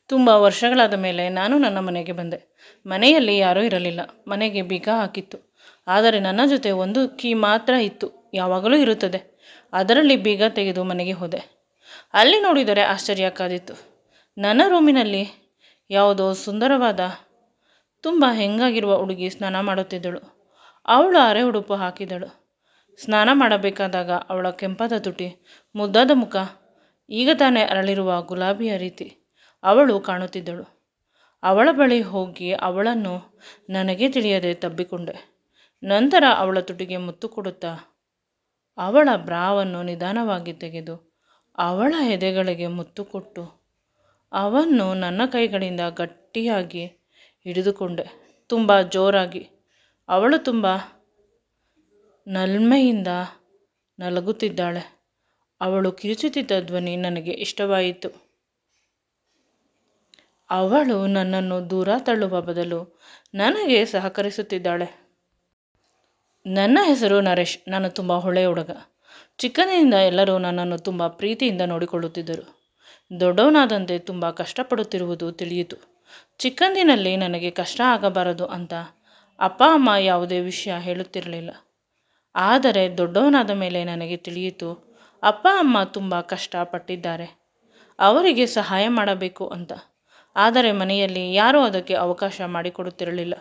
ತುಂಬ ವರ್ಷಗಳಾದ ಮೇಲೆ ನಾನು ನನ್ನ ಮನೆಗೆ ಬಂದೆ. ಮನೆಯಲ್ಲಿ ಯಾರೂ ಇರಲಿಲ್ಲ. ಮನೆಗೆ ಬೀಗ ಹಾಕಿತ್ತು. ಆದರೆ ನನ್ನ ಜೊತೆ ಒಂದು ಕೀ ಮಾತ್ರ ಇತ್ತು, ಯಾವಾಗಲೂ ಇರುತ್ತದೆ. ಅದರಲ್ಲಿ ಬೀಗ ತೆಗೆದು ಮನೆಗೆ ಹೋದೆ. ಅಲ್ಲಿ ನೋಡಿದರೆ ಆಶ್ಚರ್ಯ ಕಾದಿತ್ತು. ನನ್ನ ರೂಮಿನಲ್ಲಿ ಯಾವುದೋ ಸುಂದರವಾದ, ತುಂಬ ಹೆಂಗಾಗಿರುವ ಹುಡುಗಿ ಸ್ನಾನ ಮಾಡುತ್ತಿದ್ದಳು. ಅವಳು ಅರೆ ಉಡುಪು ಹಾಕಿದಳು. ಸ್ನಾನ ಮಾಡಬೇಕಾದಾಗ ಅವಳ ಕೆಂಪಾದ ತುಟಿ, ಮುದ್ದಾದ ಮುಖ, ಈಗ ತಾನೇ ಅರಳಿರುವ ಗುಲಾಬಿಯ ರೀತಿ ಅವಳು ಕಾಣುತ್ತಿದ್ದಳು. ಅವಳ ಬಳಿ ಹೋಗಿ ಅವಳನ್ನು ನನಗೆ ತಿಳಿಯದೆ ತಬ್ಬಿಕೊಂಡೆ. ನಂತರ ಅವಳ ತುಟಿಗೆ ಮುತ್ತು ಕೊಡುತ್ತಾ ಅವಳ ಬ್ರಾವನ್ನು ನಿಧಾನವಾಗಿ ತೆಗೆದು ಅವಳ ಎದೆಗಳಿಗೆ ಮುತ್ತು ಕೊಟ್ಟು ಅವನ್ನು ನನ್ನ ಕೈಗಳಿಂದ ಗಟ್ಟಿಯಾಗಿ ಹಿಡಿದುಕೊಂಡೆ, ತುಂಬ ಜೋರಾಗಿ. ಅವಳು ತುಂಬ ನಲ್ಮೆಯಿಂದ ನಲಗುತ್ತಿದ್ದಾಳೆ. ಅವಳು ಕಿರುಚುತ್ತಿದ್ದ ಧ್ವನಿ ನನಗೆ ಇಷ್ಟವಾಯಿತು. ಅವಳು ನನ್ನನ್ನು ದೂರ ತಳ್ಳುವ ಬದಲು ನನಗೆ ಸಹಕರಿಸುತ್ತಿದ್ದಾಳೆ. ನನ್ನ ಹೆಸರು ನರೇಶ್. ನಾನು ತುಂಬ ಒಳ್ಳೆಯ ಹುಡುಗ. ಚಿಕ್ಕಂದಿನಿಂದ ಎಲ್ಲರೂ ನನ್ನನ್ನು ತುಂಬ ಪ್ರೀತಿಯಿಂದ ನೋಡಿಕೊಳ್ಳುತ್ತಿದ್ದರು. ದೊಡ್ಡವನಾದಂತೆ ತುಂಬ ಕಷ್ಟಪಡುತ್ತಿರುವುದು ತಿಳಿಯಿತು. ಚಿಕ್ಕಂದಿನಲ್ಲಿ ನನಗೆ ಕಷ್ಟ ಆಗಬಾರದು ಅಂತ ಅಪ್ಪ ಅಮ್ಮ ಯಾವುದೇ ವಿಷಯ ಹೇಳುತ್ತಿರಲಿಲ್ಲ. ಆದರೆ ದೊಡ್ಡವನಾದ ಮೇಲೆ ನನಗೆ ತಿಳಿಯಿತು, ಅಪ್ಪ ಅಮ್ಮ ತುಂಬ ಕಷ್ಟಪಟ್ಟಿದ್ದಾರೆ, ಅವರಿಗೆ ಸಹಾಯ ಮಾಡಬೇಕು ಅಂತ. ಆದರೆ ಮನೆಯಲ್ಲಿ ಯಾರೂ ಅದಕ್ಕೆ ಅವಕಾಶ ಮಾಡಿಕೊಡುತ್ತಿರಲಿಲ್ಲ.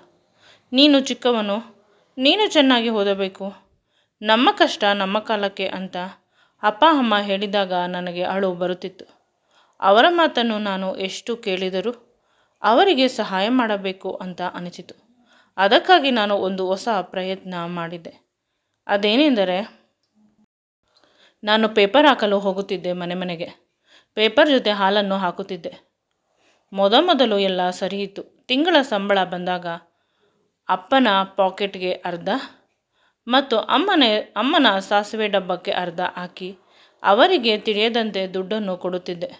ನೀನು ಚಿಕ್ಕವನು, ನೀನು ಚೆನ್ನಾಗಿ ಓದಬೇಕು, ನಮ್ಮ ಕಷ್ಟ ನಮ್ಮ ಕಾಲಕ್ಕೆ ಅಂತ ಅಪ್ಪ ಅಮ್ಮ ಹೇಳಿದಾಗ ನನಗೆ ಅಳು ಬರುತ್ತಿತ್ತು. ಅವರ ಮಾತನ್ನು ನಾನು ಎಷ್ಟು ಕೇಳಿದರೂ ಅವರಿಗೆ ಸಹಾಯ ಮಾಡಬೇಕು ಅಂತ ಅನಿಸಿತು. ಅದಕ್ಕಾಗಿ ನಾನು ಒಂದು ಹೊಸ ಪ್ರಯತ್ನ ಮಾಡಿದ್ದೆ. ಅದೇನೆಂದರೆ, ನಾನು ಹಾಕಲು ಹೋಗುತ್ತಿದ್ದೆ. ಮನೆಗೆ ಪೇಪರ್ ಜೊತೆ ಹಾಲನ್ನು ಹಾಕುತ್ತಿದ್ದೆ. ಮೊದಲು ಎಲ್ಲ ಸರಿಯಿತ್ತು. ತಿಂಗಳ ಸಂಬಳ ಬಂದಾಗ ಅಪ್ಪನ ಪಾಕೆಟ್ಗೆ ಅರ್ಧ ಮತ್ತು ಅಮ್ಮನ ಸಾಸಿವೆ ಡಬ್ಬಕ್ಕೆ ಅರ್ಧ ಹಾಕಿ ಅವರಿಗೆ ತಿಳಿಯದಂತೆ ದುಡ್ಡನ್ನು ಕೊಡುತ್ತಿದ್ದೆ.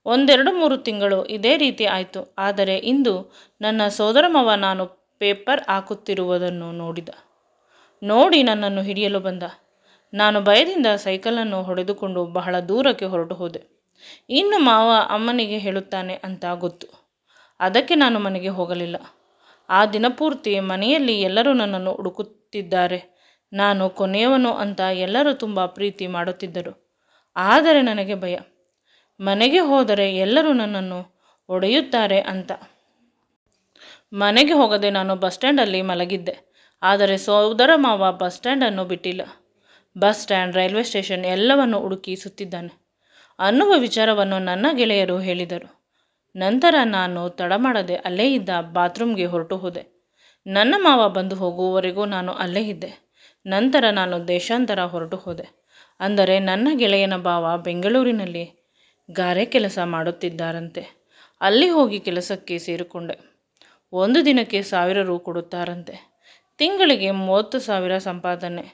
1-2-3 ತಿಂಗಳು ಇದೇ ರೀತಿ ಆಯಿತು. ಆದರೆ ಇಂದು ನನ್ನ ಸೋದರ ಮಾವ ನಾನು ಪೇಪರ್ ಹಾಕುತ್ತಿರುವುದನ್ನು ನೋಡಿ ನನ್ನನ್ನು ಹಿಡಿಯಲು ಬಂದ. ನಾನು ಭಯದಿಂದ ಸೈಕಲನ್ನು ಹೊಡೆದುಕೊಂಡು ಬಹಳ ದೂರಕ್ಕೆ ಹೊರಟು ಹೋದೆ. ಇನ್ನು ಮಾವ ಅಮ್ಮನಿಗೆ ಹೇಳುತ್ತಾನೆ ಅಂತ ಗೊತ್ತು. ಅದಕ್ಕೆ ನಾನು ಮನೆಗೆ ಹೋಗಲಿಲ್ಲ. ಆ ದಿನಪೂರ್ತಿ ಮನೆಯಲ್ಲಿ ಎಲ್ಲರೂ ನನ್ನನ್ನು ಹುಡುಕುತ್ತಿದ್ದಾರೆ. ನಾನು ಕೊನೆಯವನು ಅಂತ ಎಲ್ಲರೂ ತುಂಬ ಪ್ರೀತಿ ಮಾಡುತ್ತಿದ್ದರು. ಆದರೆ ನನಗೆ ಭಯ, ಮನೆಗೆ ಹೋದರೆ ಎಲ್ಲರೂ ನನ್ನನ್ನು ಹೊಡೆಯುತ್ತಾರೆ ಅಂತ. ಮನೆಗೆ ಹೋಗದೆ ನಾನು ಬಸ್ ಸ್ಟ್ಯಾಂಡಲ್ಲಿ ಮಲಗಿದ್ದೆ. ಆದರೆ ಸೋದರ ಮಾವ ಬಸ್ ಸ್ಟ್ಯಾಂಡನ್ನು ಬಿಟ್ಟಿಲ್ಲ. ಬಸ್ ಸ್ಟ್ಯಾಂಡ್, ರೈಲ್ವೆ ಸ್ಟೇಷನ್ ಎಲ್ಲವನ್ನು ಹುಡುಕಿ ಸುತ್ತಿದ್ದಾನೆ ಅನ್ನುವ ವಿಚಾರವನ್ನು ನನ್ನ ಗೆಳೆಯರು ಹೇಳಿದರು. ನಂತರ ನಾನು ತಡ ಮಾಡದೆ ಅಲ್ಲೇ ಇದ್ದ ಬಾತ್ರೂಮ್ಗೆ ಹೊರಟು ಹೋದೆ. ನನ್ನ ಮಾವ ಬಂದು ಹೋಗುವವರೆಗೂ ನಾನು ಅಲ್ಲೇ ಇದ್ದೆ. ನಂತರ ನಾನು ದೇಶಾಂತರ ಹೊರಟು ಹೋದೆ. ಅಂದರೆ ನನ್ನ ಗೆಳೆಯನ ಭಾವ ಬೆಂಗಳೂರಿನಲ್ಲಿ ಗಾರೆ ಕೆಲಸ ಮಾಡುತ್ತಿದ್ದಾರಂತೆ. ಅಲ್ಲಿ ಹೋಗಿ ಕೆಲಸಕ್ಕೆ ಸೇರಿಕೊಂಡೆ. ಒಂದು ದಿನಕ್ಕೆ 1000 ರು ಕೊಡುತ್ತಾರಂತೆ. ತಿಂಗಳಿಗೆ 30,000 ಸಂಪಾದನೆ.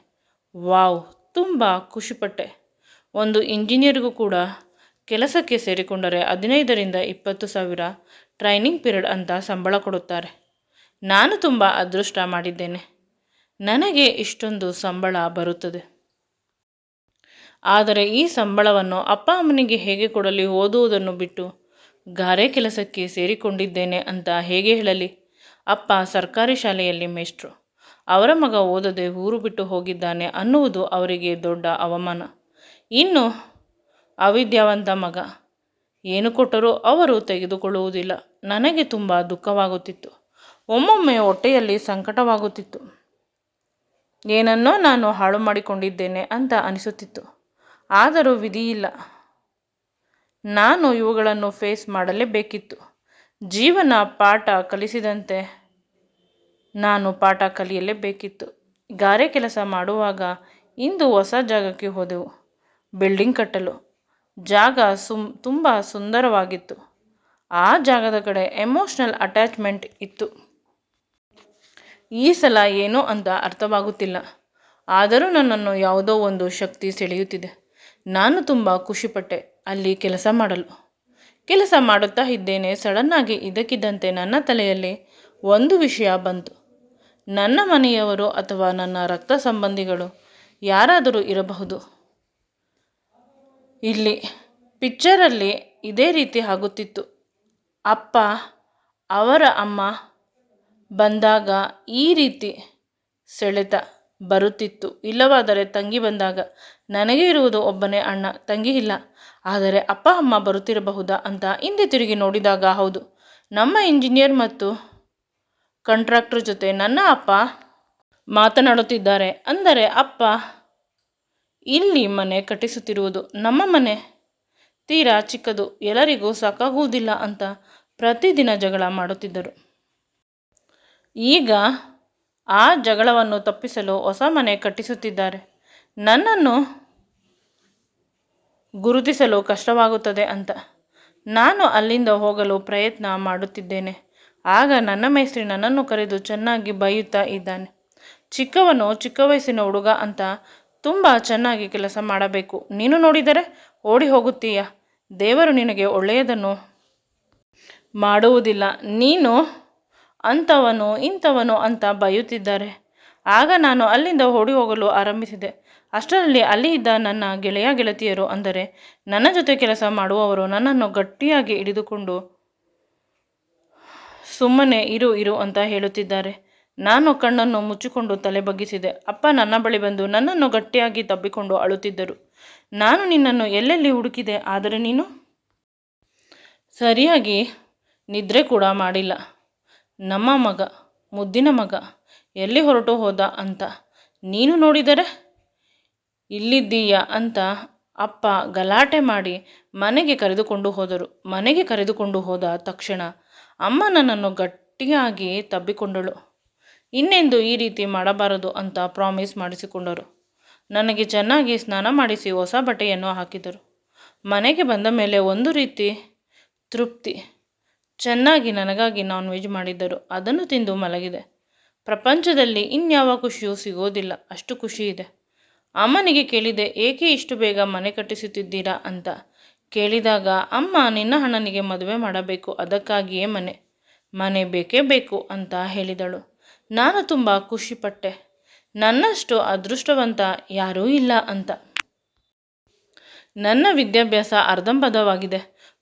ವಾವ್, ತುಂಬ ಖುಷಿಪಟ್ಟೆ. ಒಂದು ಇಂಜಿನಿಯರ್ಗೂ ಕೂಡ ಕೆಲಸಕ್ಕೆ ಸೇರಿಕೊಂಡರೆ 15-20,000 ಟ್ರೈನಿಂಗ್ ಪೀರಿಯಡ್ ಅಂತ ಸಂಬಳ ಕೊಡುತ್ತಾರೆ. ನಾನು ತುಂಬ ಅದೃಷ್ಟ ಮಾಡಿದ್ದೇನೆ, ನನಗೆ ಇಷ್ಟೊಂದು ಸಂಬಳ ಬರುತ್ತದೆ. ಆದರೆ ಈ ಸಂಬಳವನ್ನು ಅಪ್ಪ ಅಮ್ಮನಿಗೆ ಹೇಗೆ ಕೊಡಲಿ? ಓದುವುದನ್ನು ಬಿಟ್ಟು ಗಾರೆ ಕೆಲಸಕ್ಕೆ ಸೇರಿಕೊಂಡಿದ್ದೇನೆ ಅಂತ ಹೇಗೆ ಹೇಳಲಿ? ಅಪ್ಪ ಸರ್ಕಾರಿ ಶಾಲೆಯಲ್ಲಿ ಮೇಷ್ಟ್ರು. ಅವರ ಮಗ ಓದದೆ ಊರು ಬಿಟ್ಟು ಹೋಗಿದ್ದಾನೆ ಅನ್ನುವುದು ಅವರಿಗೆ ದೊಡ್ಡ ಅವಮಾನ. ಇನ್ನು ಅವಿದ್ಯಾವಂತ ಮಗ, ಏನು ಕೊಟ್ಟರೂ ಅವರು ತೆಗೆದುಕೊಳ್ಳುವುದಿಲ್ಲ. ನನಗೆ ತುಂಬ ದುಃಖವಾಗುತ್ತಿತ್ತು. ಒಮ್ಮೊಮ್ಮೆ ಹೊಟ್ಟೆಯಲ್ಲಿ ಸಂಕಟವಾಗುತ್ತಿತ್ತು. ಏನನ್ನೋ ನಾನು ಹಾಳು ಮಾಡಿಕೊಂಡಿದ್ದೇನೆ ಅಂತ ಅನಿಸುತ್ತಿತ್ತು. ಆದರೂ ವಿಧಿಯಿಲ್ಲ, ನಾನು ಇವುಗಳನ್ನು ಫೇಸ್ ಮಾಡಲೇಬೇಕಿತ್ತು. ಜೀವನ ಪಾಠ ಕಲಿಸಿದಂತೆ ನಾನು ಪಾಠ ಕಲಿಯಲೇಬೇಕಿತ್ತು. ಗಾರೆ ಕೆಲಸ ಮಾಡುವಾಗ ಇಂದು ಹೊಸ ಜಾಗಕ್ಕೆ ಹೋದೆವು. ಬಿಲ್ಡಿಂಗ್ ಕಟ್ಟಲು ಜಾಗ ತುಂಬ ಸುಂದರವಾಗಿತ್ತು. ಆ ಜಾಗದ ಕಡೆ ಎಮೋಷ್ನಲ್ ಅಟ್ಯಾಚ್ಮೆಂಟ್ ಇತ್ತು. ಈ ಸಲ ಏನು ಅಂತ ಅರ್ಥವಾಗುತ್ತಿಲ್ಲ. ಆದರೂ ನನ್ನನ್ನು ಯಾವುದೋ ಒಂದು ಶಕ್ತಿ ಸೆಳೆಯುತ್ತಿದೆ. ನಾನು ತುಂಬ ಖುಷಿಪಟ್ಟೆ ಅಲ್ಲಿ ಕೆಲಸ ಮಾಡುತ್ತಾ ಇದ್ದೇನೆ. ಸಡನ್ನಾಗಿ ಇದ್ದಕ್ಕಿದ್ದಂತೆ ನನ್ನ ತಲೆಯಲ್ಲಿ ಒಂದು ವಿಷಯ ಬಂತು. ನನ್ನ ಮನೆಯವರು ಅಥವಾ ನನ್ನ ರಕ್ತ ಸಂಬಂಧಿಗಳು ಯಾರಾದರೂ ಇರಬಹುದು. ಇಲ್ಲಿ ಪಿಕ್ಚರಲ್ಲಿ ಇದೇ ರೀತಿ ಆಗುತ್ತಿತ್ತು. ಅಪ್ಪ ಅವರ ಅಮ್ಮ ಬಂದಾಗ ಈ ರೀತಿ ಸೆಳೆತ ಬರುತ್ತಿತ್ತು. ಇಲ್ಲವಾದರೆ ತಂಗಿ ಬಂದಾಗ ನನಗೆ ಇರುವುದು ಒಬ್ಬನೇ ಅಣ್ಣ, ತಂಗಿ ಇಲ್ಲ. ಆದರೆ ಅಪ್ಪ ಅಮ್ಮ ಬರುತ್ತಿರಬಹುದಾ ಅಂತ ಹಿಂದೆ ತಿರುಗಿ ನೋಡಿದಾಗ ಹೌದು, ನಮ್ಮ ಇಂಜಿನಿಯರ್ ಮತ್ತು ಕಾಂಟ್ರಾಕ್ಟರ್ ಜೊತೆ ನನ್ನ ಅಪ್ಪ ಮಾತನಾಡುತ್ತಿದ್ದಾರೆ. ಅಂದರೆ ಅಪ್ಪ ಇಲ್ಲಿ ಮನೆ ಕಟ್ಟಿಸುತ್ತಿರುವುದು. ನಮ್ಮ ಮನೆ ತೀರಾ ಚಿಕ್ಕದು, ಎಲ್ಲರಿಗೂ ಸಾಕಾಗುವುದಿಲ್ಲ ಅಂತ ಪ್ರತಿದಿನ ಜಗಳ ಮಾಡುತ್ತಿದ್ದರು. ಈಗ ಆ ಜಗಳವನ್ನು ತಪ್ಪಿಸಲು ಹೊಸ ಮನೆ ಕಟ್ಟಿಸುತ್ತಿದ್ದಾರೆ. ನನ್ನನ್ನು ಗುರುತಿಸಲು ಕಷ್ಟವಾಗುತ್ತದೆ ಅಂತ ನಾನು ಅಲ್ಲಿಂದ ಹೋಗಲು ಪ್ರಯತ್ನ ಮಾಡುತ್ತಿದ್ದೇನೆ. ಆಗ ನನ್ನ ಮೇಸ್ತ್ರಿ ನನ್ನನ್ನು ಕರೆದು ಚೆನ್ನಾಗಿ ಬೈಯುತ್ತಾ ಇದ್ದಾನೆ. ಚಿಕ್ಕವನು, ಚಿಕ್ಕ ವಯಸ್ಸಿನ ಹುಡುಗ ಅಂತ ತುಂಬ ಚೆನ್ನಾಗಿ ಕೆಲಸ ಮಾಡಬೇಕು. ನೀನು ನೋಡಿದರೆ ಓಡಿ ಹೋಗುತ್ತೀಯ. ದೇವರು ನಿನಗೆ ಒಳ್ಳೆಯದನ್ನು ಮಾಡುವುದಿಲ್ಲ. ನೀನು ಅಂಥವನು ಇಂಥವನು ಅಂತ ಬೈಯುತ್ತಿದ್ದಾರೆ. ಆಗ ನಾನು ಅಲ್ಲಿಂದ ಓಡಿ ಹೋಗಲು ಆರಂಭಿಸಿದೆ. ಅಷ್ಟರಲ್ಲಿ ಅಲ್ಲಿ ಇದ್ದ ನನ್ನ ಗೆಳತಿಯರು, ಅಂದರೆ ನನ್ನ ಜೊತೆ ಕೆಲಸ ಮಾಡುವವರು, ನನ್ನನ್ನು ಗಟ್ಟಿಯಾಗಿ ಹಿಡಿದುಕೊಂಡು ಸುಮ್ಮನೆ ಇರು ಅಂತ ಹೇಳುತ್ತಿದ್ದಾರೆ. ನಾನು ಕಣ್ಣನ್ನು ಮುಚ್ಚಿಕೊಂಡು ತಲೆ ಬಗ್ಗಿಸಿದೆ. ಅಪ್ಪ ನನ್ನ ಬಳಿ ಬಂದು ನನ್ನನ್ನು ಗಟ್ಟಿಯಾಗಿ ತಬ್ಬಿಕೊಂಡು ಅಳುತ್ತಿದ್ದರು. ನಾನು ನಿನ್ನನ್ನು ಎಲ್ಲೆಲ್ಲಿ ಹುಡುಕಿದೆ, ಆದರೆ ನೀನು ಸರಿಯಾಗಿ ನಿದ್ರೆ ಕೂಡ ಮಾಡಿಲ್ಲ. ನಮ್ಮ ಮಗ, ಮುದ್ದಿನ ಮಗ ಎಲ್ಲಿ ಹೊರಟು ಹೋದ ಅಂತ ನೀನು ನೋಡಿದರೆ ಇಲ್ಲಿದ್ದೀಯಾ ಅಂತ ಅಪ್ಪ ಗಲಾಟೆ ಮಾಡಿ ಮನೆಗೆ ಕರೆದುಕೊಂಡು ಹೋದರು. ಮನೆಗೆ ಕರೆದುಕೊಂಡು ಹೋದ ತಕ್ಷಣ ಅಮ್ಮ ನನ್ನನ್ನು ಗಟ್ಟಿಯಾಗಿ ತಬ್ಬಿಕೊಂಡಳು. ಇನ್ನೆಂದು ಈ ರೀತಿ ಮಾಡಬಾರದು ಅಂತ ಪ್ರಾಮಿಸ್ ಮಾಡಿಸಿಕೊಂಡರು. ನನಗೆ ಚೆನ್ನಾಗಿ ಸ್ನಾನ ಮಾಡಿಸಿ ಹೊಸ ಬಟ್ಟೆಯನ್ನು ಹಾಕಿದರು. ಮನೆಗೆ ಬಂದ ಮೇಲೆ ಒಂದು ರೀತಿ ತೃಪ್ತಿ. ಚೆನ್ನಾಗಿ ನನಗಾಗಿ ನಾನ್ ವೆಜ್ ಮಾಡಿದ್ದರು. ಅದನ್ನು ತಿಂದು ಮಲಗಿದೆ. ಪ್ರಪಂಚದಲ್ಲಿ ಇನ್ಯಾವ ಖುಷಿಯೂ ಸಿಗೋದಿಲ್ಲ, ಅಷ್ಟು ಖುಷಿ ಇದೆ. ಅಮ್ಮನಿಗೆ ಕೇಳಿದೆ, ಏಕೆ ಇಷ್ಟು ಬೇಗ ಮನೆ ಕಟ್ಟಿಸುತ್ತಿದ್ದೀರಾ ಅಂತ ಕೇಳಿದಾಗ, ಅಮ್ಮ ನಿನ್ನ ಅಣ್ಣನಿಗೆ ಮದುವೆ ಮಾಡಬೇಕು, ಅದಕ್ಕಾಗಿಯೇ ಮನೆ ಬೇಕೇ ಬೇಕು ಅಂತ ಹೇಳಿದಳು. ನಾನು ತುಂಬ ಖುಷಿಪಟ್ಟೆ. ನನ್ನಷ್ಟು ಅದೃಷ್ಟವಂತ ಯಾರೂ ಇಲ್ಲ ಅಂತ. ನನ್ನ ವಿದ್ಯಾಭ್ಯಾಸ ಅರ್ಧಂಬರ್ಧವಾಗಿದೆ.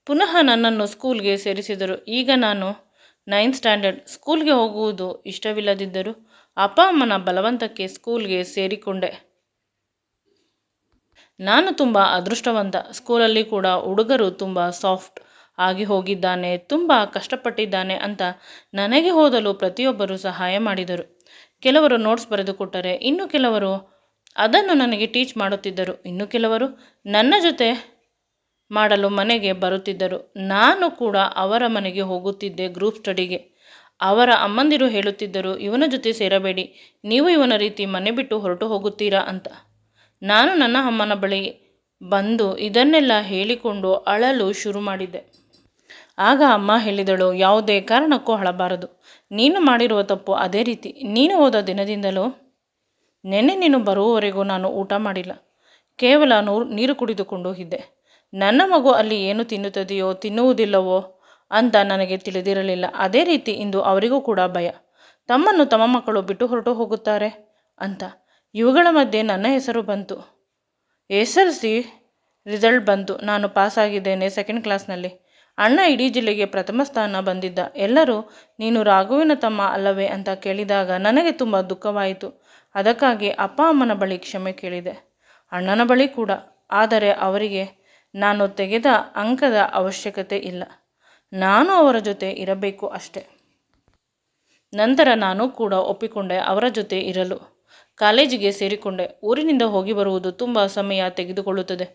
ಪುನಃ ನನ್ನನ್ನು ಸ್ಕೂಲ್ಗೆ ಸೇರಿಸಿದರು. ಈಗ ನಾನು 9th ಸ್ಟ್ಯಾಂಡರ್ಡ್. ಸ್ಕೂಲ್ಗೆ ಹೋಗುವುದು ಇಷ್ಟವಿಲ್ಲದಿದ್ದರೂ ಅಪ್ಪ ಅಮ್ಮನ ಬಲವಂತಕ್ಕೆ ಸ್ಕೂಲ್ಗೆ ಸೇರಿಕೊಂಡೆ. ನಾನು ತುಂಬ ಅದೃಷ್ಟವಂತ. ಸ್ಕೂಲಲ್ಲಿ ಕೂಡ ಹುಡುಗರು ತುಂಬ ಸಾಫ್ಟ್ ಆಗಿ ಹೋಗಿದ್ದಾನೆ, ತುಂಬ ಕಷ್ಟಪಟ್ಟಿದ್ದಾನೆ ಅಂತ ನನಗೆ ಓದಲು ಪ್ರತಿಯೊಬ್ಬರು ಸಹಾಯ ಮಾಡಿದರು. ಕೆಲವರು ನೋಟ್ಸ್ ಬರೆದುಕೊಟ್ಟರೆ, ಇನ್ನು ಕೆಲವರು ಅದನ್ನು ನನಗೆ ಟೀಚ್ ಮಾಡುತ್ತಿದ್ದರು. ಇನ್ನು ಕೆಲವರು ನನ್ನ ಜೊತೆ ಮಾಡಲು ಮನೆಗೆ ಬರುತ್ತಿದ್ದರು. ನಾನು ಕೂಡ ಅವರ ಮನೆಗೆ ಹೋಗುತ್ತಿದ್ದೆ ಗ್ರೂಪ್ ಸ್ಟಡಿಗೆ. ಅವರ ಅಮ್ಮಂದಿರು ಹೇಳುತ್ತಿದ್ದರು, ಇವನ ಜೊತೆ ಸೇರಬೇಡಿ, ನೀವು ಇವನ ರೀತಿ ಮನೆ ಬಿಟ್ಟು ಹೊರಟು ಹೋಗುತ್ತೀರಾ ಅಂತ. ನಾನು ನನ್ನ ಅಮ್ಮನ ಬಳಿ ಬಂದು ಇದನ್ನೆಲ್ಲ ಹೇಳಿಕೊಂಡು ಅಳಲು ಶುರು ಮಾಡಿದ್ದೆ. ಆಗ ಅಮ್ಮ ಹೇಳಿದಳು, ಯಾವುದೇ ಕಾರಣಕ್ಕೂ ಅಳಬಾರದು. ನೀನು ಮಾಡಿರುವ ತಪ್ಪು ಅದೇ ರೀತಿ. ನೀನು ಹೋದ ದಿನದಿಂದಲೂ ನೆನ್ನೆ ನೀನು ಬರುವವರೆಗೂ ನಾನು ಊಟ ಮಾಡಿಲ್ಲ, ಕೇವಲ ನೀರು ಕುಡಿದುಕೊಂಡು ಇದ್ದೆ. ನನ್ನ ಮಗು ಅಲ್ಲಿ ಏನು ತಿನ್ನುತ್ತದೆಯೋ ತಿನ್ನುವುದಿಲ್ಲವೋ ಅಂತ ನನಗೆ ತಿಳಿದಿರಲಿಲ್ಲ. ಅದೇ ರೀತಿ ಇಂದು ಅವರಿಗೂ ಕೂಡ ಭಯ, ತಮ್ಮನ್ನು ತಮ್ಮ ಮಕ್ಕಳು ಬಿಟ್ಟು ಹೊರಟು ಹೋಗುತ್ತಾರೆ ಅಂತ. ಇವುಗಳ ಮಧ್ಯೆ ನನ್ನ ಹೆಸರು ಬಂತು. SSLC ರಿಸಲ್ಟ್ ಬಂತು. ನಾನು ಪಾಸಾಗಿದ್ದೇನೆ 2nd ಕ್ಲಾಸ್ನಲ್ಲಿ. ಅಣ್ಣ ಇಡೀ ಜಿಲ್ಲೆಗೆ ಪ್ರಥಮ ಸ್ಥಾನ ಬಂದಿದ್ದ. ಎಲ್ಲರೂ ನೀನು ರಾಘುವಿನ ತಮ್ಮ ಅಲ್ಲವೇ ಅಂತ ಕೇಳಿದಾಗ ನನಗೆ ತುಂಬ ದುಃಖವಾಯಿತು. ಅದಕ್ಕಾಗಿ ಅಪ್ಪ ಅಮ್ಮನ ಬಳಿ ಕ್ಷಮೆ ಕೇಳಿದೆ, ಅಣ್ಣನ ಬಳಿ ಕೂಡ. ಆದರೆ ಅವರಿಗೆ ನಾನು ತೆಗೆದ ಅಂಕದ ಅವಶ್ಯಕತೆ ಇಲ್ಲ, ನಾನು ಅವರ ಜೊತೆ ಇರಬೇಕು ಅಷ್ಟೆ. ನಂತರ ನಾನು ಕೂಡ ಒಪ್ಪಿಕೊಂಡೆ ಅವರ ಜೊತೆ ಇರಲು. ಕಾಲೇಜಿಗೆ ಸೇರಿಕೊಂಡೆ. ಊರಿನಿಂದ ಹೋಗಿ ಬರುವುದು ತುಂಬ ಸಮಯ ತೆಗೆದುಕೊಳ್ಳುತ್ತದೆ.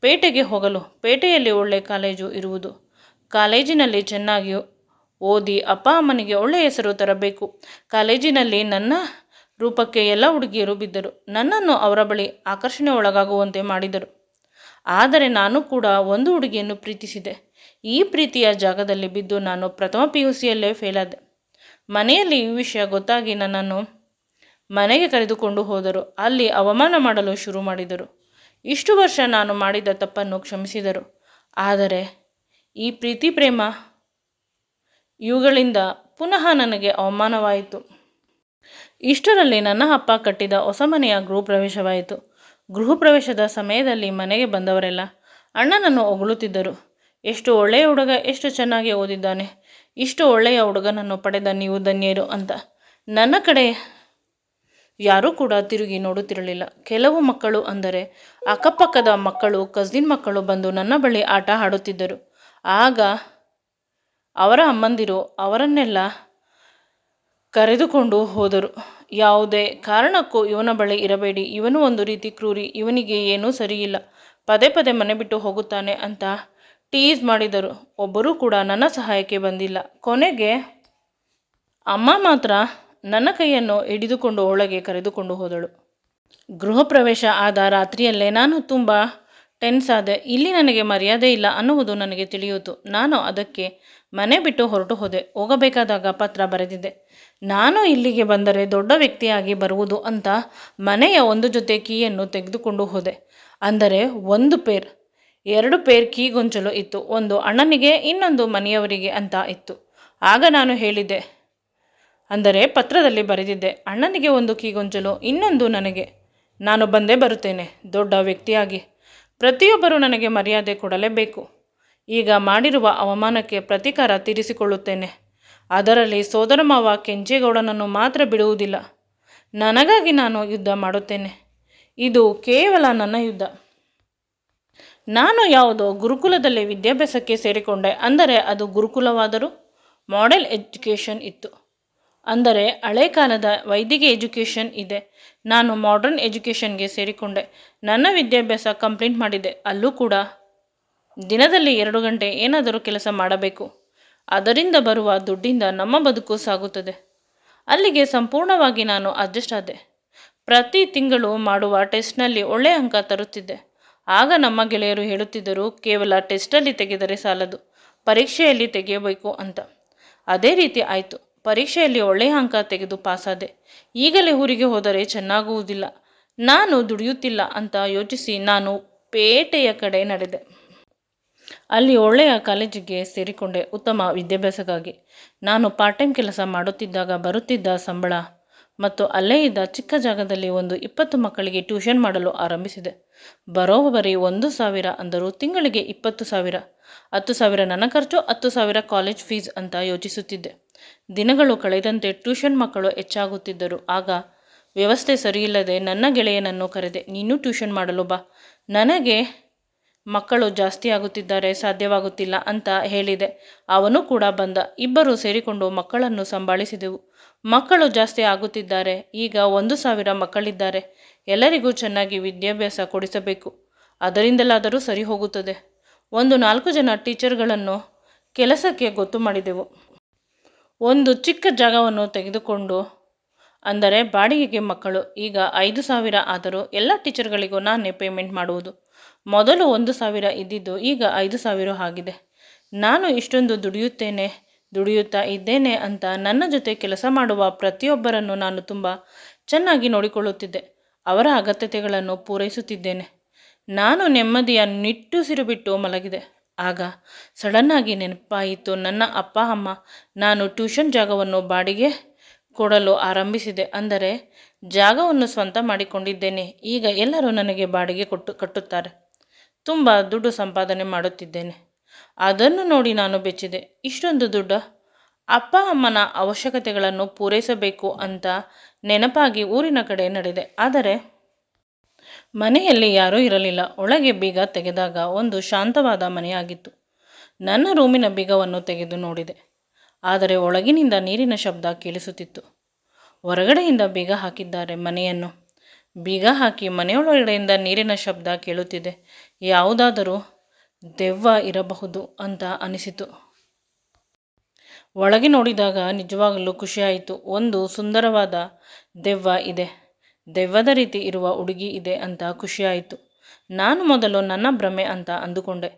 ಪೇಟೆಗೆ ಹೋಗಲು, ಪೇಟೆಯಲ್ಲಿ ಒಳ್ಳೆ ಕಾಲೇಜು ಇರುವುದು. ಕಾಲೇಜಿನಲ್ಲಿ ಚೆನ್ನಾಗಿ ಓದಿ ಅಪ್ಪ ಅಮ್ಮನಿಗೆ ಒಳ್ಳೆಯ ಹೆಸರು ತರಬೇಕು. ಕಾಲೇಜಿನಲ್ಲಿ ನನ್ನ ರೂಪಕ್ಕೆ ಎಲ್ಲ ಹುಡುಗಿಯರು ಬಿದ್ದರು. ನನ್ನನ್ನು ಅವರ ಬಳಿ ಆಕರ್ಷಣೆ ಒಳಗಾಗುವಂತೆ ಮಾಡಿದರು. ಆದರೆ ನಾನು ಕೂಡ ಒಂದು ಹುಡುಗಿಯನ್ನು ಪ್ರೀತಿಸಿದೆ. ಈ ಪ್ರೀತಿಯ ಜಾಗದಲ್ಲಿ ಬಿದ್ದು ನಾನು ಪ್ರಥಮ PUCಯಲ್ಲೇ ಫೇಲಾದೆ. ಮನೆಯಲ್ಲಿ ಈ ವಿಷಯ ಗೊತ್ತಾಗಿ ನನ್ನನ್ನು ಮನೆಗೆ ಕರೆದುಕೊಂಡು ಹೋದರು. ಅಲ್ಲಿ ಅವಮಾನ ಮಾಡಲು ಶುರು ಮಾಡಿದರು. ಇಷ್ಟು ವರ್ಷ ನಾನು ಮಾಡಿದ ತಪ್ಪನ್ನು ಕ್ಷಮಿಸಿದರು. ಆದರೆ ಈ ಪ್ರೀತಿ ಪ್ರೇಮ ಇವುಗಳಿಂದ ಪುನಃ ನನಗೆ ಅವಮಾನವಾಯಿತು. ಇಷ್ಟರಲ್ಲಿ ನನ್ನ ಅಪ್ಪ ಕಟ್ಟಿದ ಹೊಸ ಮನೆಯ ಗೃಹ ಪ್ರವೇಶವಾಯಿತು. ಗೃಹ ಪ್ರವೇಶದ ಸಮಯದಲ್ಲಿ ಮನೆಗೆ ಬಂದವರೆಲ್ಲ ಅಣ್ಣನನ್ನು ಹೊಗಳುತ್ತಿದ್ದರು. ಎಷ್ಟು ಒಳ್ಳೆಯ ಹುಡುಗ, ಎಷ್ಟು ಚೆನ್ನಾಗಿ ಓದಿದ್ದಾನೆ, ಇಷ್ಟು ಒಳ್ಳೆಯ ಹುಡುಗನನ್ನು ಪಡೆದ ನೀವು ಧನ್ಯರು ಅಂತ ನನ್ನ ಕಡೆ ಯಾರೂ ಕೂಡ ತಿರುಗಿ ನೋಡುತ್ತಿರಲಿಲ್ಲ. ಕೆಲವು ಮಕ್ಕಳು ಅಂದರೆ ಅಕ್ಕಪಕ್ಕದ ಮಕ್ಕಳು, ಕಸಿನ್ ಮಕ್ಕಳು ಬಂದು ನನ್ನ ಬಳಿ ಆಟ ಆಡುತ್ತಿದ್ದರು. ಆಗ ಅವರ ಅಮ್ಮಂದಿರು ಅವರನ್ನೆಲ್ಲ ಕರೆದುಕೊಂಡು ಹೋದರು. ಯಾವುದೇ ಕಾರಣಕ್ಕೂ ಇವನ ಬಳಿ ಇರಬೇಡಿ, ಇವನು ಒಂದು ರೀತಿ ಕ್ರೂರಿ, ಇವನಿಗೆ ಏನೂ ಸರಿಯಿಲ್ಲ, ಪದೇ ಪದೇ ಮನೆ ಬಿಟ್ಟು ಹೋಗುತ್ತಾನೆ ಅಂತ ಟೀಸ್ ಮಾಡಿದರು. ಒಬ್ಬರೂ ಕೂಡ ನನ್ನ ಸಹಾಯಕ್ಕೆ ಬಂದಿಲ್ಲ. ಕೊನೆಗೆ ಅಮ್ಮ ಮಾತ್ರ ನನ್ನ ಕೈಯನ್ನು ಹಿಡಿದುಕೊಂಡು ಒಳಗೆ ಕರೆದುಕೊಂಡು ಹೋದಳು. ಗೃಹ ಪ್ರವೇಶ ಆದ ರಾತ್ರಿಯಲ್ಲೇ ನಾನು ತುಂಬ ಟೆನ್ಸ್ ಆದೆ. ಇಲ್ಲಿ ನನಗೆ ಮರ್ಯಾದೆ ಇಲ್ಲ ಅನ್ನುವುದು ನನಗೆ ತಿಳಿಯಿತು. ನಾನು ಅದಕ್ಕೆ ಮನೆ ಬಿಟ್ಟು ಹೊರಟು ಹೋದೆ. ಹೋಗಬೇಕಾದಾಗ ಪತ್ರ ಬರೆದಿದ್ದೆ. ನಾನು ಇಲ್ಲಿಗೆ ಬಂದರೆ ದೊಡ್ಡ ವ್ಯಕ್ತಿಯಾಗಿ ಬರುವುದು ಅಂತ ಮನೆಯ ಒಂದು ಜೊತೆ ಕೀಯನ್ನು ತೆಗೆದುಕೊಂಡು ಹೋದೆ. ಅಂದರೆ 1 ಪೇರ್, 2 ಪೇರ್ ಕೀ ಗೊಂಚಲು ಇತ್ತು. ಒಂದು ಅಣ್ಣನಿಗೆ, ಇನ್ನೊಂದು ಮನೆಯವರಿಗೆ ಅಂತ ಇತ್ತು. ಆಗ ನಾನು ಹೇಳಿದ್ದೆ, ಅಂದರೆ ಪತ್ರದಲ್ಲಿ ಬರೆದಿದ್ದೆ, ಅಣ್ಣನಿಗೆ ಒಂದು ಕೀಗೊಂಚಲು, ಇನ್ನೊಂದು ನನಗೆ. ನಾನು ಬಂದೇ ಬರುತ್ತೇನೆ ದೊಡ್ಡ ವ್ಯಕ್ತಿಯಾಗಿ. ಪ್ರತಿಯೊಬ್ಬರೂ ನನಗೆ ಮರ್ಯಾದೆ ಕೊಡಲೇಬೇಕು. ಈಗ ಮಾಡಿರುವ ಅವಮಾನಕ್ಕೆ ಪ್ರತೀಕಾರ ತೀರಿಸಿಕೊಳ್ಳುತ್ತೇನೆ. ಅದರಲ್ಲಿ ಸೋದರ ಮಾವ ಕೆಂಚೇಗೌಡನನ್ನು ಮಾತ್ರ ಬಿಡುವುದಿಲ್ಲ. ನನಗಾಗಿ ನಾನು ಯುದ್ಧ ಮಾಡುತ್ತೇನೆ. ಇದು ಕೇವಲ ನನ್ನ ಯುದ್ಧ. ನಾನು ಯಾವುದೋ ಗುರುಕುಲದಲ್ಲಿ ವಿದ್ಯಾಭ್ಯಾಸಕ್ಕೆ ಸೇರಿಕೊಂಡೆ. ಅಂದರೆ ಅದು ಗುರುಕುಲವಾದರೂ ಮಾಡೆಲ್ ಎಜುಕೇಷನ್ ಇತ್ತು. ಅಂದರೆ ಹಳೆ ಕಾಲದ ವೈದಿಕ ಎಜುಕೇಷನ್ ಇದೆ. ನಾನು ಮಾಡರ್ನ್ ಎಜುಕೇಷನ್ಗೆ ಸೇರಿಕೊಂಡೆ. ನನ್ನ ವಿದ್ಯಾಭ್ಯಾಸ ಕಂಪ್ಲೀಟ್ ಮಾಡಿದೆ. ಅಲ್ಲೂ ಕೂಡ ದಿನದಲ್ಲಿ 2 ಗಂಟೆ ಏನಾದರೂ ಕೆಲಸ ಮಾಡಬೇಕು. ಅದರಿಂದ ಬರುವ ದುಡ್ಡಿಂದ ನಮ್ಮ ಬದುಕು ಸಾಗುತ್ತದೆ. ಅಲ್ಲಿಗೆ ಸಂಪೂರ್ಣವಾಗಿ ನಾನು ಅಡ್ಜಸ್ಟ್ ಆದೆ. ಪ್ರತಿ ತಿಂಗಳು ಮಾಡುವ ಟೆಸ್ಟ್ನಲ್ಲಿ ಒಳ್ಳೆಯ ಅಂಕ ತರುತ್ತಿದ್ದೆ. ಆಗ ನಮ್ಮ ಗೆಳೆಯರು ಹೇಳುತ್ತಿದ್ದರು, ಕೇವಲ ಟೆಸ್ಟಲ್ಲಿ ತೆಗೆದರೆ ಸಾಲದು, ಪರೀಕ್ಷೆಯಲ್ಲಿ ತೆಗೆಯಬೇಕು ಅಂತ. ಅದೇ ರೀತಿ ಆಯಿತು. ಪರೀಕ್ಷೆಯಲ್ಲಿ ಒಳ್ಳೆಯ ಅಂಕ ತೆಗೆದು ಪಾಸಾದೆ. ಈಗಲೇ ಊರಿಗೆ ಹೋದರೆ ಚೆನ್ನಾಗುವುದಿಲ್ಲ. ನಾನು ದುಡಿಯುತ್ತಿಲ್ಲ ಅಂತ ಯೋಚಿಸಿ ನಾನು ಪೇಟೆಯ ಕಡೆ ನಡೆದೆ. ಅಲ್ಲಿ ಒಳ್ಳೆಯ ಕಾಲೇಜಿಗೆ ಸೇರಿಕೊಂಡೆ ಉತ್ತಮ ವಿದ್ಯಾಭ್ಯಾಸಕ್ಕಾಗಿ. ನಾನು ಪಾರ್ಟ್ ಟೈಮ್ ಕೆಲಸ ಮಾಡುತ್ತಿದ್ದಾಗ ಬರುತ್ತಿದ್ದ ಸಂಬಳ ಮತ್ತು ಅಲ್ಲೇ ಇದ್ದ ಚಿಕ್ಕ ಜಾಗದಲ್ಲಿ ಒಂದು 20 ಮಕ್ಕಳಿಗೆ ಟ್ಯೂಷನ್ ಮಾಡಲು ಆರಂಭಿಸಿದೆ. ಬರೋಬ್ಬರಿ 1,000 ಅಂದರೂ ತಿಂಗಳಿಗೆ 20,000. 10,000 ನನ್ನ ಖರ್ಚು, 10,000 ಕಾಲೇಜ್ ಫೀಸ್ ಅಂತ ಯೋಚಿಸುತ್ತಿದ್ದೆ. ದಿನಗಳು ಕಳೆದಂತೆ ಟ್ಯೂಷನ್ ಮಕ್ಕಳು ಹೆಚ್ಚಾಗುತ್ತಿದ್ದರು. ಆಗ ವ್ಯವಸ್ಥೆ ಸರಿಯಿಲ್ಲದೆ ನನ್ನ ಗೆಳೆಯನನ್ನು ಕರೆದೆ. ನೀನು ಟ್ಯೂಷನ್ ಮಾಡಲು ಬಾ, ನನಗೆ ಮಕ್ಕಳು ಜಾಸ್ತಿ ಆಗುತ್ತಿದ್ದಾರೆ, ಸಾಧ್ಯವಾಗುತ್ತಿಲ್ಲ ಅಂತ ಹೇಳಿದೆ. ಅವನು ಕೂಡ ಬಂದ. ಇಬ್ಬರು ಸೇರಿಕೊಂಡು ಮಕ್ಕಳನ್ನು ಸಂಭಾಳಿಸಿದೆವು. ಮಕ್ಕಳು ಜಾಸ್ತಿ ಆಗುತ್ತಿದ್ದಾರೆ. ಈಗ 1,000 ಮಕ್ಕಳಿದ್ದಾರೆ. ಎಲ್ಲರಿಗೂ ಚೆನ್ನಾಗಿ ವಿದ್ಯಾಭ್ಯಾಸ ಕೊಡಿಸಬೇಕು. ಅದರಿಂದಲಾದರೂ ಸರಿ ಹೋಗುತ್ತದೆ. ಒಂದು 4 ಜನ ಟೀಚರ್ಗಳನ್ನು ಕೆಲಸಕ್ಕೆ ಗೊತ್ತು ಮಾಡಿದೆವು. ಒಂದು ಚಿಕ್ಕ ಜಾಗವನ್ನು ತೆಗೆದುಕೊಂಡು, ಅಂದರೆ ಬಾಡಿಗೆಗೆ ಮಕ್ಕಳು. ಈಗ 5,000 ಆದರೂ ಎಲ್ಲ ಟೀಚರ್ಗಳಿಗೂ ನಾನೇ ಪೇಮೆಂಟ್ ಮಾಡುವುದು. ಮೊದಲು 1,000 ಇದ್ದಿದ್ದು ಈಗ 5,000 ಆಗಿದೆ. ನಾನು ಇಷ್ಟೊಂದು ದುಡಿಯುತ್ತಾ ಇದ್ದೇನೆ ಅಂತ ನನ್ನ ಜೊತೆ ಕೆಲಸ ಮಾಡುವ ಪ್ರತಿಯೊಬ್ಬರನ್ನು ನಾನು ತುಂಬ ಚೆನ್ನಾಗಿ ನೋಡಿಕೊಳ್ಳುತ್ತಿದ್ದೆ. ಅವರ ಅಗತ್ಯತೆಗಳನ್ನು ಪೂರೈಸುತ್ತಿದ್ದೇನೆ. ನಾನು ನೆಮ್ಮದಿಯ ನಿಟ್ಟುಸಿರು ಬಿಟ್ಟು ಮಲಗಿದೆ. ಆಗ ಸಡನ್ನಾಗಿ ನೆನಪಾಯಿತು ನನ್ನ ಅಪ್ಪ ಅಮ್ಮ. ನಾನು ಟ್ಯೂಷನ್ ಜಾಗವನ್ನು ಬಾಡಿಗೆ ಕೊಡಲು ಆರಂಭಿಸಿದೆ. ಅಂದರೆ ಜಾಗವನ್ನು ಸ್ವಂತ ಮಾಡಿಕೊಂಡಿದ್ದೇನೆ. ಈಗ ಎಲ್ಲರೂ ನನಗೆ ಬಾಡಿಗೆ ಕಟ್ಟುತ್ತಾರೆ. ತುಂಬ ದುಡ್ಡು ಸಂಪಾದನೆ ಮಾಡುತ್ತಿದ್ದೇನೆ. ಅದನ್ನು ನೋಡಿ ನಾನು ಬೆಚ್ಚಿದೆ. ಇಷ್ಟೊಂದು ದುಡ್ಡು? ಅಪ್ಪ ಅಮ್ಮನ ಅವಶ್ಯಕತೆಗಳನ್ನು ಪೂರೈಸಬೇಕು ಅಂತ ನೆನಪಾಗಿ ಊರಿನ ಕಡೆ ನಡೆದೆ. ಆದರೆ ಮನೆಯಲ್ಲಿ ಯಾರೂ ಇರಲಿಲ್ಲ. ಒಳಗೆ ಬೀಗ ತೆಗೆದಾಗ ಒಂದು ಶಾಂತವಾದ ಮನೆಯಾಗಿತ್ತು. ನನ್ನ ರೂಮಿನ ಬೀಗವನ್ನು ತೆಗೆದು ನೋಡಿದೆ. ಆದರೆ ಒಳಗಿನಿಂದ ನೀರಿನ ಶಬ್ದ ಕೇಳಿಸುತ್ತಿತ್ತು. ಹೊರಗಡೆಯಿಂದ ಬೀಗ ಹಾಕಿದ್ದಾರೆ. ಮನೆಯನ್ನು ಬೀಗ ಹಾಕಿ ಮನೆಯೊಳಗಡೆಯಿಂದ ನೀರಿನ ಶಬ್ದ ಕೇಳುತ್ತಿದೆ. ಯಾವುದಾದರೂ ದೆವ್ವ ಇರಬಹುದು ಅಂತ ಅನಿಸಿತು. ಒಳಗೆ ನೋಡಿದಾಗ ನಿಜವಾಗಲೂ ಖುಷಿಯಾಯಿತು. ಒಂದು ಸುಂದರವಾದ ದೆವ್ವ ಇದೆ, ದೆವ್ವದ ರೀತಿ ಇರುವ ಹುಡುಗಿ ಇದೆ ಅಂತ ಖುಷಿಯಾಯಿತು. ನಾನು ಮೊದಲು ನನ್ನ ಭ್ರಮೆ ಅಂತ ಅಂದುಕೊಂಡೆ.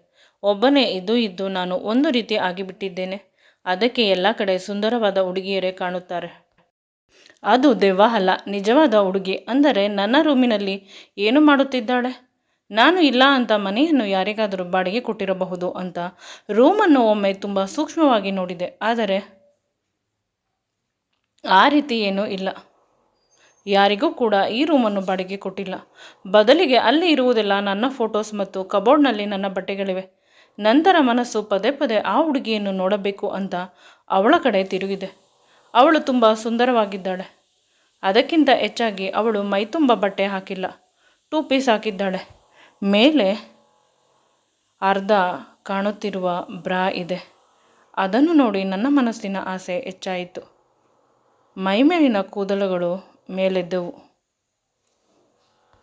ಒಬ್ಬನೇ ಇದ್ದು ನಾನು ಒಂದು ರೀತಿ ಆಗಿಬಿಟ್ಟಿದ್ದೇನೆ. ಅದಕ್ಕೆ ಎಲ್ಲ ಕಡೆ ಸುಂದರವಾದ ಹುಡುಗಿಯರೇ ಕಾಣುತ್ತಾರೆ. ಅದು ದೆವ್ವ ಅಲ್ಲ, ನಿಜವಾದ ಹುಡುಗಿ. ಅಂದರೆ ನನ್ನ ರೂಮಿನಲ್ಲಿ ಏನು ಮಾಡುತ್ತಿದ್ದಾಳೆ? ನಾನು ಇಲ್ಲ ಅಂತ ಮನೆಯನ್ನು ಯಾರಿಗಾದರೂ ಬಾಡಿಗೆ ಕೊಟ್ಟಿರಬಹುದು ಅಂತ ರೂಮನ್ನು ಒಮ್ಮೆ ತುಂಬ ಸೂಕ್ಷ್ಮವಾಗಿ ನೋಡಿದೆ. ಆದರೆ ಆ ರೀತಿ ಏನೂ ಇಲ್ಲ. ಯಾರಿಗೂ ಕೂಡ ಈ ರೂಮನ್ನು ಬಾಡಿಗೆ ಕೊಟ್ಟಿಲ್ಲ. ಬದಲಿಗೆ ಅಲ್ಲಿ ಇರುವುದೆಲ್ಲ ನನ್ನ ಫೋಟೋಸ್ ಮತ್ತು ಕಬೋರ್ಡ್ನಲ್ಲಿ ನನ್ನ ಬಟ್ಟೆಗಳಿವೆ. ನಂತರ ಮನಸ್ಸು ಪದೇ ಪದೇ ಆ ಹುಡುಗಿಯನ್ನು ನೋಡಬೇಕು ಅಂತ ಅವಳ ಕಡೆ ತಿರುಗಿದೆ. ಅವಳು ತುಂಬ ಸುಂದರವಾಗಿದ್ದಾಳೆ. ಅದಕ್ಕಿಂತ ಹೆಚ್ಚಾಗಿ ಅವಳು ಮೈತುಂಬ ಬಟ್ಟೆ ಹಾಕಿಲ್ಲ, 2 ಪೀಸ್ ಹಾಕಿದ್ದಾಳೆ. ಮೇಲೆ ಅರ್ಧ ಕಾಣುತ್ತಿರುವ ಬ್ರಾ ಇದೆ. ಅದನ್ನು ನೋಡಿ ನನ್ನ ಮನಸ್ಸಿನ ಆಸೆ ಹೆಚ್ಚಾಯಿತು. ಮೈಮೇಲಿನ ಕೂದಲುಗಳು ಮೇಲೆದ್ದವು.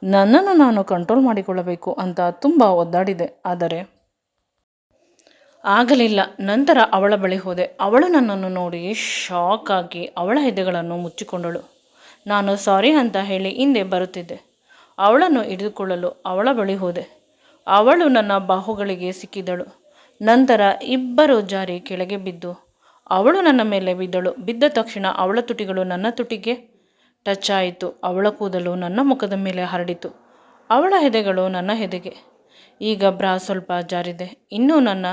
ನನ್ನನ್ನು ನಾನು ಕಂಟ್ರೋಲ್ ಮಾಡಿಕೊಳ್ಳಬೇಕು ಅಂತ ತುಂಬ ಒದ್ದಾಡಿದೆ, ಆದರೆ ಆಗಲಿಲ್ಲ. ನಂತರ ಅವಳ ಬಳಿ ಹೋದೆ. ಅವಳು ನನ್ನನ್ನು ನೋಡಿ ಶಾಕ್ ಆಗಿ ಅವಳ ಎದೆಗಳನ್ನು ಮುಚ್ಚಿಕೊಂಡಳು. ನಾನು ಸಾರಿ ಅಂತ ಹೇಳಿ ಹಿಂದೆ ಬರುತ್ತಿದ್ದೆ. ಅವಳನ್ನು ಹಿಡಿದುಕೊಳ್ಳಲು ಅವಳ ಬಳಿ ಹೋದೆ. ಅವಳು ನನ್ನ ಬಾಹುಗಳಿಗೆ ಸಿಕ್ಕಿದಳು. ನಂತರ ಇಬ್ಬರು ಜಾರಿ ಕೆಳಗೆ ಬಿದ್ದು ಅವಳು ನನ್ನ ಮೇಲೆ ಬಿದ್ದಳು. ಬಿದ್ದ ತಕ್ಷಣ ಅವಳ ತುಟಿಗಳು ನನ್ನ ತುಟಿಗೆ ಟಚ್ ಆಯಿತು. ಅವಳ ಕೂದಲು ನನ್ನ ಮುಖದ ಮೇಲೆ ಹರಡಿತು. ಅವಳ ಎದೆಗಳು ನನ್ನ ಎದೆಗೆ. ಈಗ ಬ್ರಾ ಸ್ವಲ್ಪ ಜಾರಿದೆ. ಇನ್ನೂ ನನ್ನ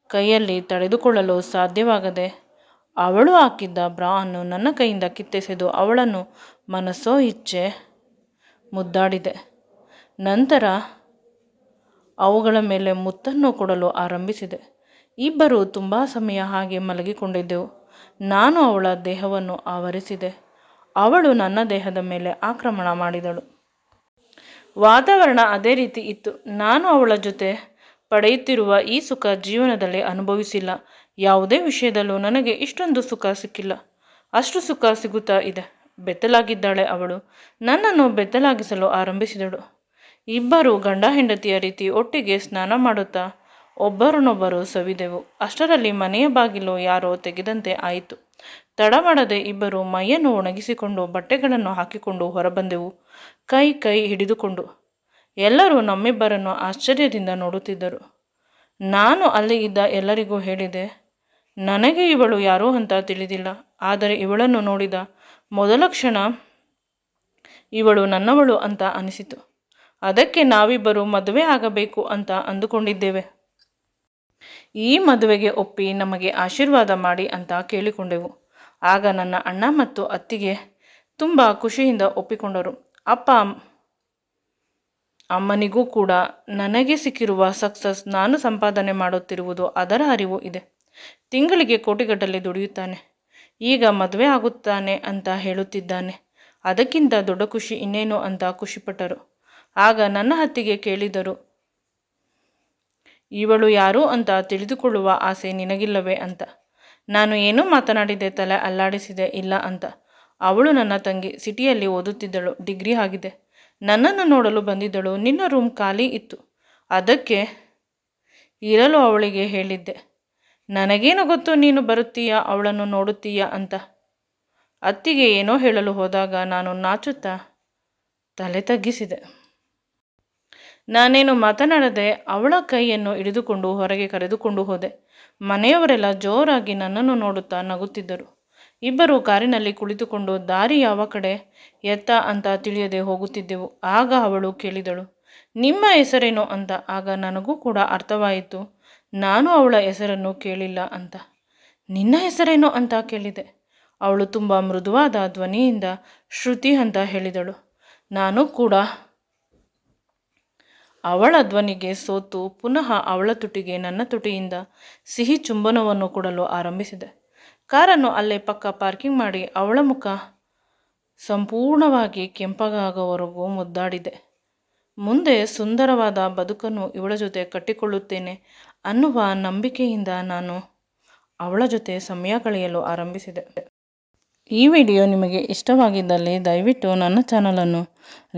ಕೈಯಲ್ಲಿ ತಡೆದುಕೊಳ್ಳಲು ಸಾಧ್ಯವಾಗದೆ ಅವಳು ಹಾಕಿದ್ದ ಬ್ರಾ ಅನ್ನು ನನ್ನ ಕೈಯಿಂದ ಕಿತ್ತೆಸೆದು ಅವಳನ್ನು ಮನಸ್ಸೋ ಇಚ್ಛೆ ಮುದ್ದಾಡಿದೆ. ನಂತರ ಅವುಗಳ ಮೇಲೆ ಮುತ್ತನ್ನು ಕೊಡಲು ಆರಂಭಿಸಿದೆ. ಇಬ್ಬರು ತುಂಬ ಸಮಯ ಹಾಗೆ ಮಲಗಿಕೊಂಡಿದ್ದೆವು. ನಾನು ಅವಳ ದೇಹವನ್ನು ಆವರಿಸಿದೆ. ಅವಳು ನನ್ನ ದೇಹದ ಮೇಲೆ ಆಕ್ರಮಣ ಮಾಡಿದಳು. ವಾತಾವರಣ ಅದೇ ರೀತಿ ಇತ್ತು. ನಾನು ಅವಳ ಜೊತೆ ಪಡೆಯುತ್ತಿರುವ ಈ ಸುಖ ಜೀವನದಲ್ಲಿ ಅನುಭವಿಸಿಲ್ಲ. ಯಾವುದೇ ವಿಷಯದಲ್ಲೂ ನನಗೆ ಇಷ್ಟೊಂದು ಸುಖ ಸಿಕ್ಕಿಲ್ಲ. ಅಷ್ಟು ಸುಖ ಸಿಗುತ್ತಾ ಇದೆ. ಬೆತ್ತಲಾಗಿದ್ದಾಳೆ ಅವಳು. ನನ್ನನ್ನು ಬೆತ್ತಲಾಗಿಸಲು ಆರಂಭಿಸಿದಳು. ಇಬ್ಬರು ಗಂಡ ಹೆಂಡತಿಯ ರೀತಿ ಒಟ್ಟಿಗೆ ಸ್ನಾನ ಮಾಡುತ್ತಾ ಒಬ್ಬರನ್ನೊಬ್ಬರು ಸವಿದೆವು. ಅಷ್ಟರಲ್ಲಿ ಮನೆಯ ಬಾಗಿಲು ಯಾರೋ ತೆಗೆದಂತೆ ಆಯಿತು. ತಡ ಮಾಡದೆ ಇಬ್ಬರು ಮೈಯನ್ನು ಒಣಗಿಸಿಕೊಂಡು ಬಟ್ಟೆಗಳನ್ನು ಹಾಕಿಕೊಂಡು ಹೊರಬಂದೆವು, ಕೈ ಹಿಡಿದುಕೊಂಡು. ಎಲ್ಲರೂ ನಮ್ಮಿಬ್ಬರನ್ನು ಆಶ್ಚರ್ಯದಿಂದ ನೋಡುತ್ತಿದ್ದರು. ನಾನು ಅಲ್ಲಿ ಇದ್ದ ಎಲ್ಲರಿಗೂ ಹೇಳಿದೆ, ನನಗೆ ಇವಳು ಯಾರು ಅಂತ ತಿಳಿದಿಲ್ಲ. ಆದರೆ ಇವಳನ್ನು ನೋಡಿದ ಮೊದಲ ಕ್ಷಣ ಇವಳು ನನ್ನವಳು ಅಂತ ಅನಿಸಿತು. ಅದಕ್ಕೆ ನಾವಿಬ್ಬರು ಮದುವೆ ಆಗಬೇಕು ಅಂತ ಅಂದುಕೊಂಡಿದ್ದೇವೆ. ಈ ಮದುವೆಗೆ ಒಪ್ಪಿ ನಮಗೆ ಆಶೀರ್ವಾದ ಮಾಡಿ ಅಂತ ಕೇಳಿಕೊಂಡೆವು. ಆಗ ನನ್ನ ಅಣ್ಣ ಮತ್ತು ಅತ್ತಿಗೆ ತುಂಬ ಖುಷಿಯಿಂದ ಒಪ್ಪಿಕೊಂಡರು. ಅಪ್ಪ ಅಮ್ಮನಿಗೂ ಕೂಡ ನನಗೆ ಸಿಕ್ಕಿರುವ ಸಕ್ಸಸ್, ನಾನು ಸಂಪಾದನೆ ಮಾಡುತ್ತಿರುವುದು ಅದರ ಅರಿವು ಇದೆ. ತಿಂಗಳಿಗೆ ಕೋಟಿಗಟ್ಟಲೆ ದುಡಿಯುತ್ತಾನೆ. ಈಗ ಮದುವೆ ಆಗುತ್ತಾನೆ ಅಂತ ಹೇಳುತ್ತಿದ್ದಾನೆ. ಅದಕ್ಕಿಂತ ದೊಡ್ಡ ಖುಷಿ ಇನ್ನೇನು ಅಂತ ಖುಷಿಪಟ್ಟರು. ಆಗ ನನ್ನ ಅತ್ತಿಗೆ ಕೇಳಿದರು, ಇವಳು ಯಾರು ಅಂತ ತಿಳಿದುಕೊಳ್ಳುವ ಆಸೆ ನಿನಗಿಲ್ಲವೇ ಅಂತ. ನಾನು ಏನೂ ಮಾತನಾಡಿದೆ, ತಲೆ ಅಲ್ಲಾಡಿಸಿದೆ, ಇಲ್ಲ ಅಂತ. ಅವಳು ನನ್ನ ತಂಗಿ, ಸಿಟಿಯಲ್ಲಿ ಓದುತ್ತಿದ್ದಳು, ಡಿಗ್ರಿ ಆಗಿದೆ. ನನ್ನನ್ನು ನೋಡಲು ಬಂದಿದ್ದಳು. ನಿನ್ನ ರೂಮ್ ಖಾಲಿ ಇತ್ತು, ಅದಕ್ಕೆ ಇರಲು ಅವಳಿಗೆ ಹೇಳಿದ್ದೆ. ನನಗೇನು ಗೊತ್ತು ನೀನು ಬರುತ್ತೀಯಾ, ಅವಳನ್ನು ನೋಡುತ್ತೀಯಾ ಅಂತ. ಅತ್ತಿಗೆ ಏನೋ ಹೇಳಲು ಹೋದಾಗ ನಾನು ನಾಚುತ್ತಾ ತಲೆ ತಗ್ಗಿಸಿದೆ. ನಾನೇನು ಮಾತನಾಡದೆ ಅವಳ ಕೈಯನ್ನು ಹಿಡಿದುಕೊಂಡು ಹೊರಗೆ ಕರೆದುಕೊಂಡು ಹೋದೆ. ಮನೆಯವರೆಲ್ಲ ಜೋರಾಗಿ ನನ್ನನ್ನು ನೋಡುತ್ತಾ ನಗುತ್ತಿದ್ದರು. ಇಬ್ಬರು ಕಾರಿನಲ್ಲಿ ಕುಳಿತುಕೊಂಡು ದಾರಿ ಯಾವ ಕಡೆ ಎತ್ತ ಅಂತ ತಿಳಿಯದೆ ಹೋಗುತ್ತಿದ್ದೆವು. ಆಗ ಅವಳು ಕೇಳಿದಳು, ನಿಮ್ಮ ಹೆಸರೇನು ಅಂತ. ಆಗ ನನಗೂ ಕೂಡ ಅರ್ಥವಾಯಿತು, ನಾನು ಅವಳ ಹೆಸರನ್ನು ಕೇಳಿಲ್ಲ ಅಂತ. ನಿನ್ನ ಹೆಸರೇನು ಅಂತ ಕೇಳಿದೆ. ಅವಳು ತುಂಬ ಮೃದುವಾದ ಧ್ವನಿಯಿಂದ ಶ್ರುತಿ ಅಂತ ಹೇಳಿದಳು. ನಾನು ಕೂಡ ಅವಳ ಧ್ವನಿಗೆ ಸೋತು ಪುನಃ ಅವಳ ತುಟಿಗೆ ನನ್ನ ತುಟಿಯಿಂದ ಸಿಹಿ ಚುಂಬನವನ್ನು ಕೊಡಲು ಆರಂಭಿಸಿದೆ. ಕಾರನ್ನು ಅಲ್ಲೇ ಪಕ್ಕ ಪಾರ್ಕಿಂಗ್ ಮಾಡಿ ಅವಳ ಮುಖ ಸಂಪೂರ್ಣವಾಗಿ ಕೆಂಪಗಾಗುವವರೆಗೂ ಮುದ್ದಾಡಿದೆ. ಮುಂದೆ ಸುಂದರವಾದ ಬದುಕನ್ನು ಇವಳ ಜೊತೆ ಕಟ್ಟಿಕೊಳ್ಳುತ್ತೇನೆ ಅನ್ನುವ ನಂಬಿಕೆಯಿಂದ ನಾನು ಅವಳ ಜೊತೆ ಸಮಯ ಕಳೆಯಲು ಆರಂಭಿಸಿದೆ. ಈ ವಿಡಿಯೋ ನಿಮಗೆ ಇಷ್ಟವಾಗಿದ್ದಲ್ಲಿ ದಯವಿಟ್ಟು ನನ್ನ ಚಾನಲನ್ನು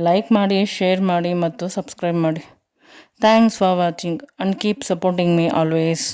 ಲೈಕ್ ಮಾಡಿ, ಶೇರ್ ಮಾಡಿ ಮತ್ತು ಸಬ್ಸ್ಕ್ರೈಬ್ ಮಾಡಿ. Thanks for watching and keep supporting me always.